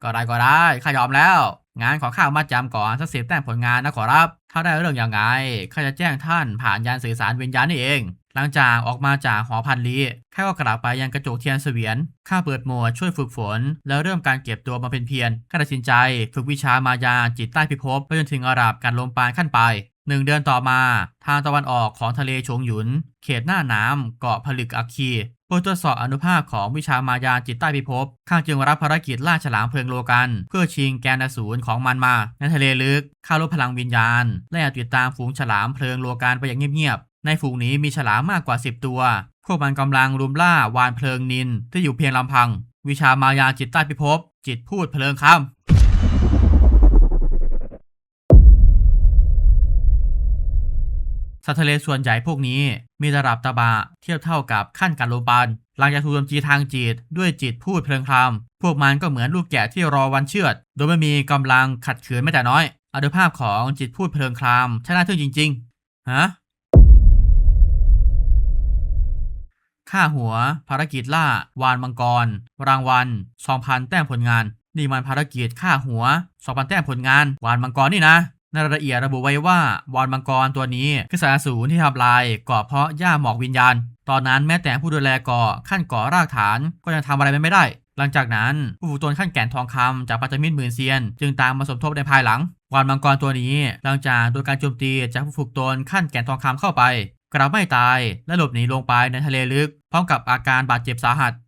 ก็ได้ข้ายอมแล้วงานขอข้าวมาจำก่อนสัก10 แต้มผลงานนะขอรับถ้าได้เรื่องยังไงข้าจะแจ้งท่านผ่านยานสื่อสารวิญญาณนี่เองหลังจากออกมาจากหอพันลี้ข้าก็กลับไปยังกระจกเทียนเสวียนข้าเปิดโหมดช่วยฝึกฝนแล้วเริ่มการเก็บตัวมาเป็นเพียรข้าตัดสินใจฝึกวิชามายาจิตใต้พิภพไปจนถึงอาหรับการลมปานขั้นไป1 เดือนต่อมาทางตะวันออกของทะเลชงหยุนเขตหน้าน้ำเกาะผลึกอัคคีเพื่อตรวจสอบอนุภาคของวิชามายาจิตใต้พิภพข้าจึงรับภารกิจล่าฉลามเพลิงโลกันเพื่อชิงแกนอสูรของมันมาในทะเลลึกข้าลดพลังวิญญาณและติดตามฝูงฉลามเพลิงโลกันไปอย่างเงียบๆในฝูงนี้มีฉลามมากกว่า10 ตัวพวกมันกำลังรุมล่าวานเพลิงนินที่อยู่เพียงลำพังวิชามายาจิตใต้พิภพจิตพูดเพลิงคำสัตว์ทะเลส่วนใหญ่พวกนี้มีระดับตบะเทียบเท่ากับขั้นการโลบันหลังจากถูกโจมตีทางจิตด้วยจิตพูดเพลิงคำพวกมันก็เหมือนลูกแกะที่รอวันเชือดโดยไม่มีกำลังขัดขืนแม้แต่น้อยอนุภาพของจิตพูดเพลิงคำช่างน่าทึ่งจริงๆฮะค่าหัวภารกิจล่าวานมังกรรางวัล 2,000 แต้มผลงานนี่มันภารกิจค่าหัว 2,000 แต้มผลงานวานมังกรนี่นะในรายละเอียดระบุไว้ว่าวานมังกรตัวนี้คือสารสูรที่ทำลายเกาะเพาะหญ้าหมอกวิญญาณตอนนั้นแม้แต่ผู้ดูแลเกาะขั้นก่อรากฐานก็ยังทำอะไรไม่ได้หลังจากนั้นผู้ฝึกตนขั้นแก่นทองคำจากปัตตมิตรหมื่นเซียนจึงตามมาสมทบในภายหลังวานมังกรตัวนี้หลังจากโดนการโจมตีจากผู้ฝึกตนขั้นแก่นทองคำเข้าไปกลับไม่ตายและหลบหนีลงไปในทะเลลึกพร้อมกับอาการบาดเจ็บสาหัส